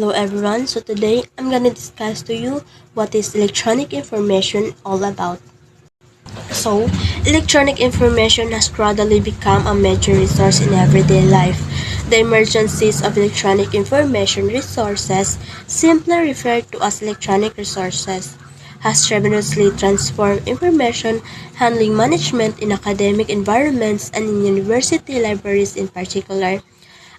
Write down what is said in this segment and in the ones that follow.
Hello everyone, so today I'm gonna discuss to you what is electronic information all about. So, electronic information has gradually become a major resource in everyday life. The emergence of electronic information resources, simply referred to as electronic resources, has tremendously transformed information handling management in academic environments and in university libraries in particular.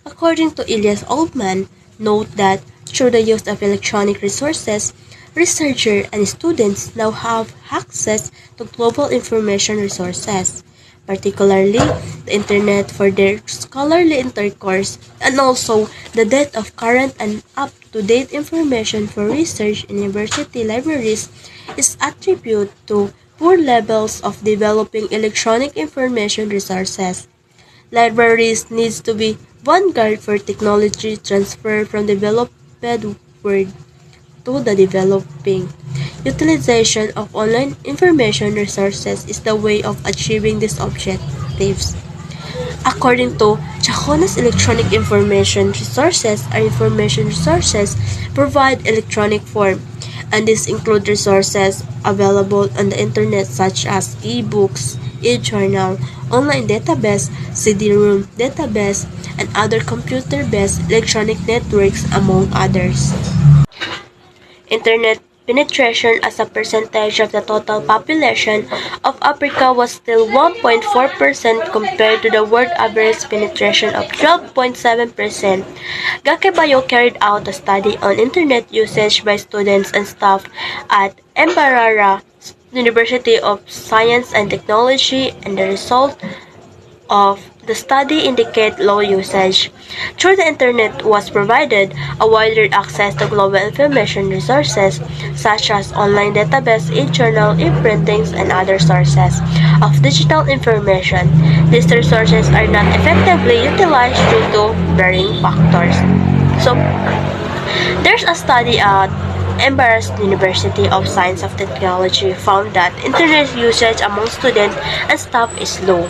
According to Elias Oldman, note that through the use of electronic resources, researchers and students now have access to global information resources, particularly the internet for their scholarly intercourse and also the depth of current and up-to-date information for research in university libraries is attributed to poor levels of developing electronic information resources. Libraries needs to be vanguard for technology transfer from developed world to the developing. Utilization of online information resources is the way of achieving these objectives. According to Chaconas Electronic Information Resources, our information resources provide electronic form, and these include resources available on the internet such as e-books, e-journal, online database, CD-ROM database, and other computer-based electronic networks among others. Internet penetration as a percentage of the total population of Africa was still 1.4% compared to the world average penetration of 12.7%. Gakebayo carried out a study on internet usage by students and staff at Mbarara University of Science and Technology, and the result of the study indicate low usage. Through the internet was provided a wider access to global information resources such as online database, e-journal, e-printings, and other sources of digital information. These resources are not effectively utilized due to varying factors. So, there's a study at Embarrassed University of Science of Technology found that internet usage among students and staff is low.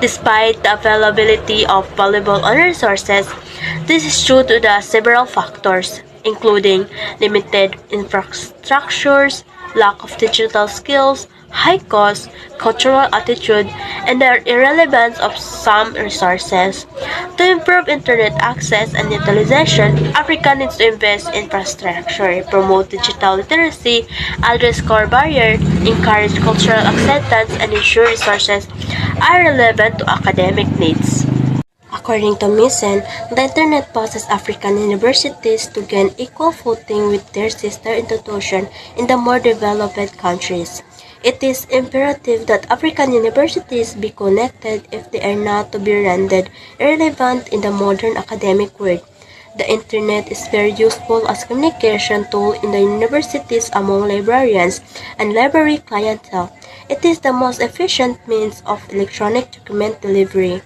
Despite the availability of valuable online resources, this is due to the several factors, including limited infrastructures, lack of digital skills, high cost, cultural attitude, and the irrelevance of some resources. To improve internet access and utilization, Africa needs to invest in infrastructure, promote digital literacy, address core barriers, encourage cultural acceptance, and ensure resources are relevant to academic needs. According to Mason, the Internet poses African universities to gain equal footing with their sister institutions in the more developed countries. It is imperative that African universities be connected if they are not to be rendered irrelevant in the modern academic world. The Internet is very useful as communication tool in the universities among librarians and library clientele. It is the most efficient means of electronic document delivery.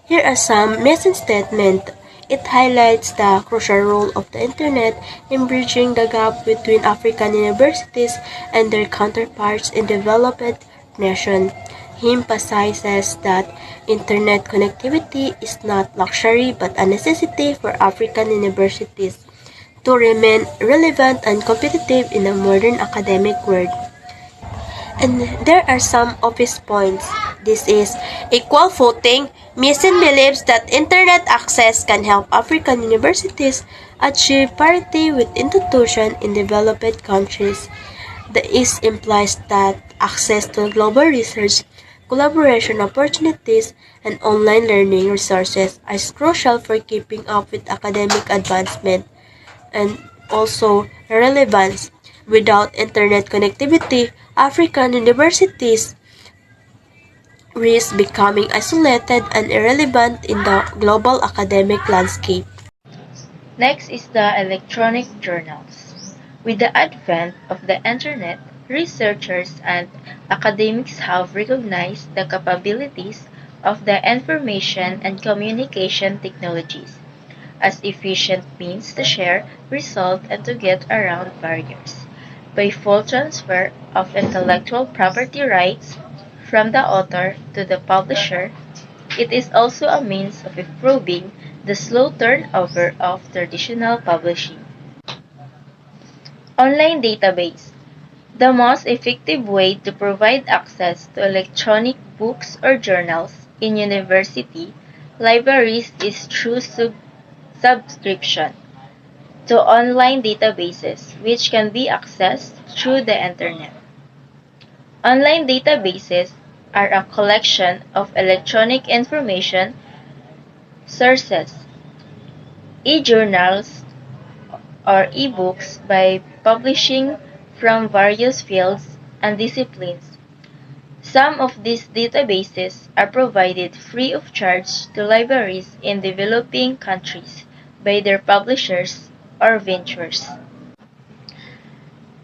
Here are some mission statements. It highlights the crucial role of the Internet in bridging the gap between African universities and their counterparts in developed nations. He emphasizes that Internet connectivity is not luxury but a necessity for African universities to remain relevant and competitive in a modern academic world. And there are some of his points. This is equal footing. Mason believes that internet access can help African universities achieve parity with institutions in developed countries. The is implies that access to global research, collaboration opportunities, and online learning resources is crucial for keeping up with academic advancement and also relevance. Without internet connectivity, African universities risk becoming isolated and irrelevant in the global academic landscape. Next is the electronic journals. With the advent of the internet, researchers and academics have recognized the capabilities of the information and communication technologies as efficient means to share results and to get around barriers. By full transfer of intellectual property rights from the author to the publisher, it is also a means of improving the slow turnover of traditional publishing. Online database. The most effective way to provide access to electronic books or journals in university libraries is through subscription to online databases which can be accessed through the internet. Online databases are a collection of electronic information sources, e-journals, or e-books by publishing from various fields and disciplines. Some of these databases are provided free of charge to libraries in developing countries by their publishers or ventures.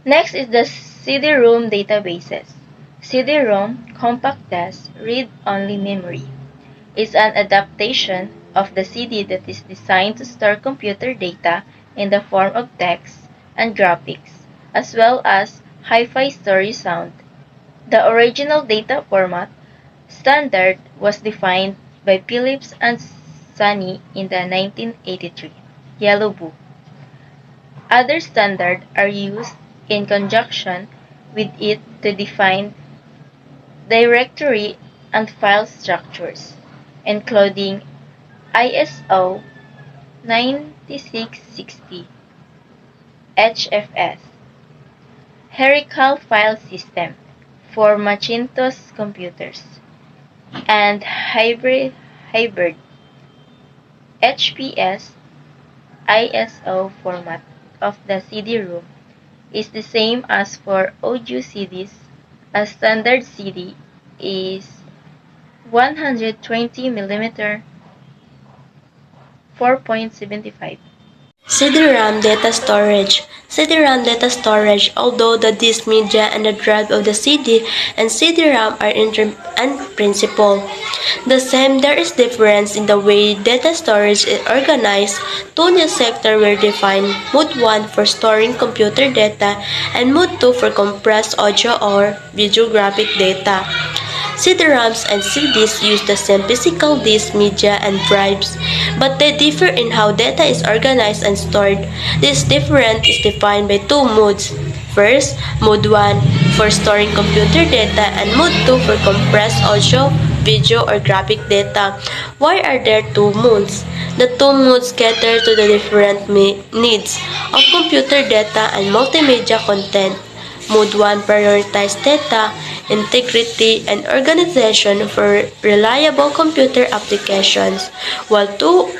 Next is the CD-ROM databases. CD-ROM, compact disc, read-only memory, is an adaptation of the CD that is designed to store computer data in the form of text and graphics, as well as hi-fi story sound. The original data format standard was defined by Phillips and Sony in the 1983 Yellow Book. Other standards are used in conjunction with it to define directory and file structures, including ISO 9660 HFS, Hierarchical File System for Macintosh computers, and hybrid HPS ISO format of the CD-ROM is the same as for audio CDs. A standard CD is 120 mm 4.75. CD-RAM data storage. CD-RAM data storage, although the disk media and the drive of the CD and CD-RAM are in principle the same, there is difference in the way data storage is organized. Two new sectors were defined: Mode 1 for storing computer data and Mode 2 for compressed audio or videographic data. CD-ROMs and CDs use the same physical disk, media, and drives, but they differ in how data is organized and stored. This difference is defined by two modes. First, Mode 1 for storing computer data and Mode 2 for compressed audio, video, or graphic data. Why are there two modes? The two modes cater to the different needs of computer data and multimedia content. Mode 1 prioritizes data integrity and organization for reliable computer applications, while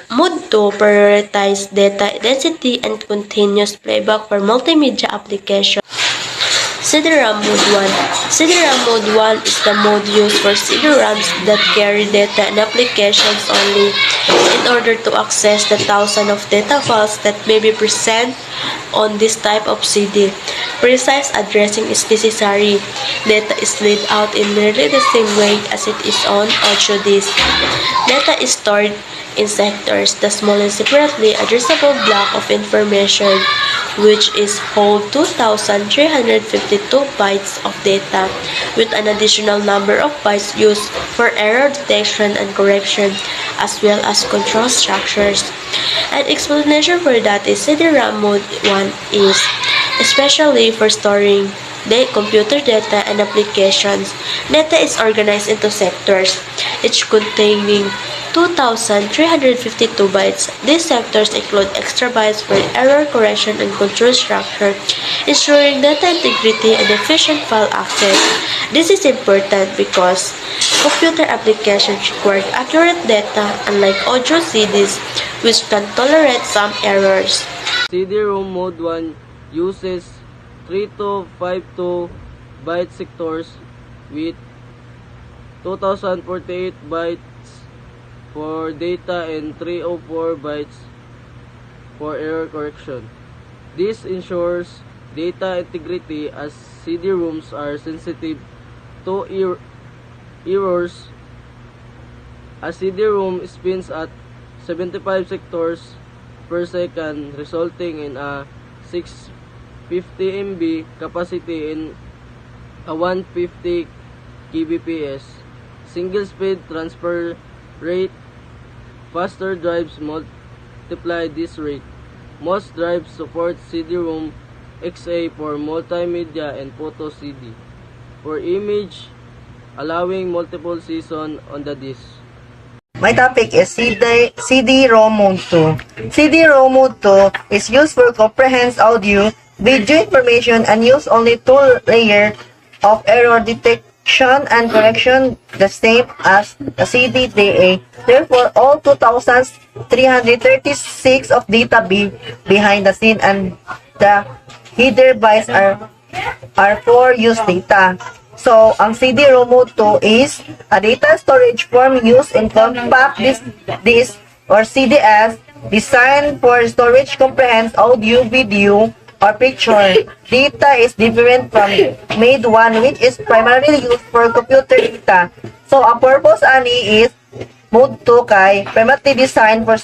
Mode 2 prioritizes data density and continuous playback for multimedia applications. CD-RAM Mode 1. CD-RAM Mode 1 is the mode used for CD-RAMs that carry data and applications only. In order to access the thousands of data files that may be present on this type of CD, precise addressing is necessary. Data is laid out in nearly the same way as it is on audio disc. Data is stored in sectors, the smallest separately addressable block of information, which is hold 2,352 bytes of data, with an additional number of bytes used for error detection and correction, as well as control structures. An explanation for that is CD-RAM Mode 1 is especially for storing the computer data and applications. Data is organized into sectors, each containing 2,352 bytes. These sectors include extra bytes for error correction and control structure, ensuring data integrity and efficient file access. This is important because computer applications require accurate data, unlike audio CDs, which can tolerate some errors. CD-ROM Mode 1 uses 3252 byte sectors with 2048 bytes for data and 304 bytes for error correction. This ensures data integrity as CD-ROMs are sensitive to errors. A CD-ROM spins at 75 sectors per second, resulting in a 650 MB capacity in a 150 kbps single speed transfer rate. Faster drives multiply this rate. Most drives support CD-ROM XA for multimedia and photo CD. For image, allowing multiple season on the disc. My topic is CD-ROM Mode 2. CD-ROM Mode 2 is used for comprehensive audio, video information, and use only two layer of error detection and correction, the same as the CD-DA. Therefore, all 2,336 of data behind the scene and the header bytes are for use data. So, ang CD-ROM Mode 2 is a data storage form used in compact disc or CDS designed for storage comprehends audio, video, or picture. Data is different from Mode 1 which is primarily used for computer data. So, ang purpose ani is Mode 2 kay primarily designed for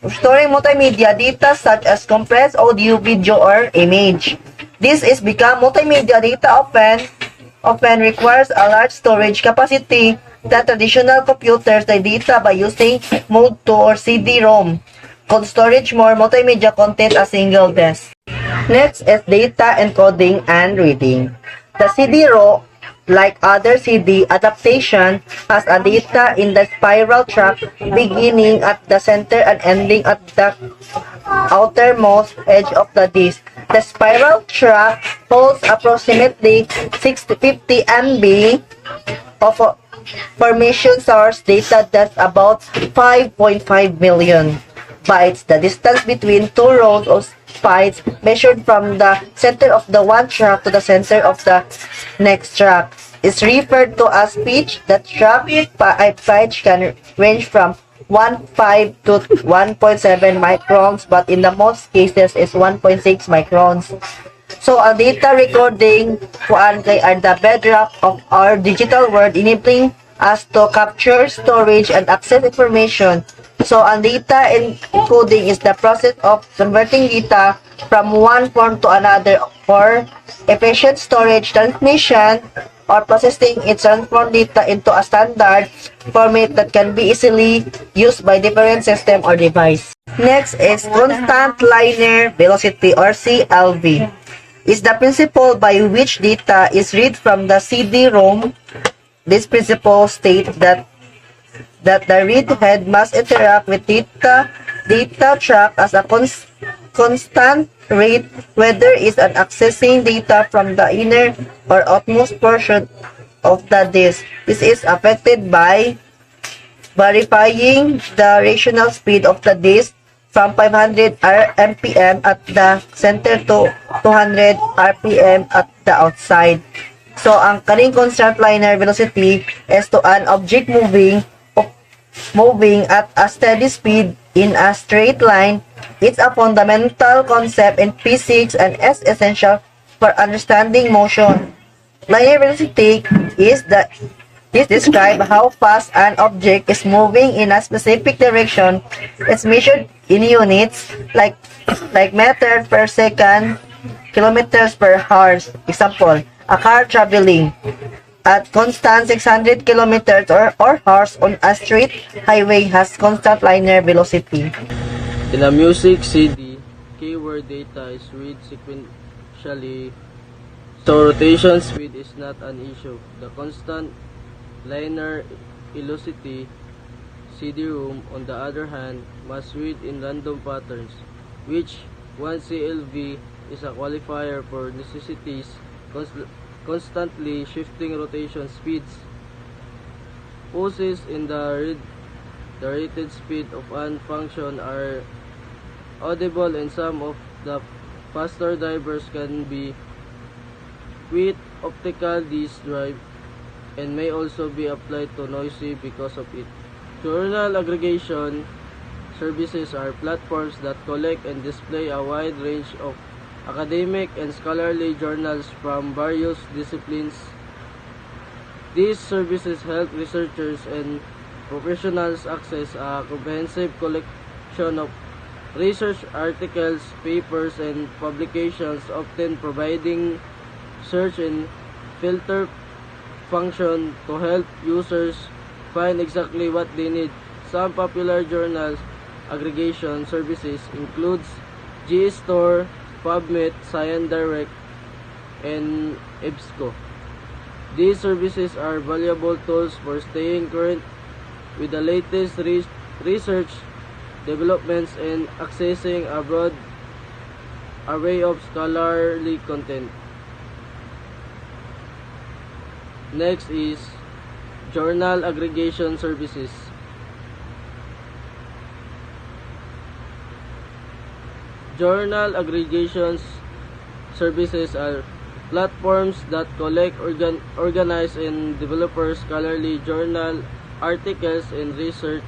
storing multimedia data such as compressed audio, video, or image. This is because multimedia data often requires a large storage capacity that traditional computers data by using Mode 2 or CD-ROM could storage more multimedia content a single disk. Next is data encoding and reading. The CD-ROM, like other CD adaptation, has a data in the spiral track beginning at the center and ending at the outermost edge of the disk. The spiral track holds approximately 650 MB of formation source data, that's about 5.5 million bytes. The distance between two rows of bytes measured from the center of the one track to the center of the next track is referred to as pitch. The track pitch can range from 1.5 to 1.7 microns, but in the most cases is 1.6 microns. So, ang data recording are the bedrock of our digital world, enabling us to capture, storage, and access information. So, ang data encoding is the process of converting data from one form to another for efficient storage, transmission, or processing its transformed data into a standard format that can be easily used by different system or device. Next is constant linear velocity or CLV. Is the principle by which data is read from the CD-ROM. This principle states that the read head must interact with data track as a constant rate, whether it's an accessing data from the inner or outermost portion of the disk. This is affected by verifying the rational speed of the disk from 500 RPM at the center to 200 RPM at the outside. So, ang kaning constant linear velocity is to an object moving at a steady speed in a straight line. It's a fundamental concept in physics and is essential for understanding motion. Linear velocity is describe how fast an object is moving in a specific direction. It's measured in units like meters per second, kilometers per hour. Example, a car traveling at constant 600 kilometers or hours on a straight highway has constant linear velocity. In a music CD, keyword data is read sequentially, so rotation speed is not an issue. The constant linear velocity CD-ROM, on the other hand, must read in random patterns, which 1 CLV is a qualifier for necessities constantly shifting rotation speeds. Pulses in the rated speed of an function are audible, and some of the faster drivers can be with optical disc drive and may also be applied to noisy because of it. Journal aggregation services are platforms that collect and display a wide range of academic and scholarly journals from various disciplines. These services help researchers and professionals access a comprehensive collection of research articles, papers, and publications, often providing search and filter function to help users find exactly what they need. Some popular journals aggregation services includes GStore, PubMed, ScienceDirect, and EBSCO. These services are valuable tools for staying current with the latest research developments and accessing a broad array of scholarly content. Next is journal aggregation services. Journal aggregations services are platforms that collect, organize, and develop scholarly journal articles and research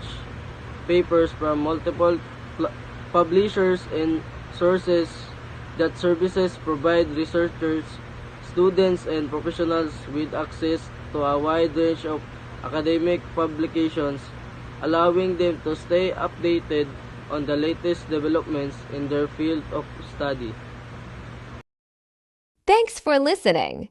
papers from multiple publishers and sources. That services provide researchers, students, and professionals with access to a wide range of academic publications, allowing them to stay updated on the latest developments in their field of study. Thanks for listening.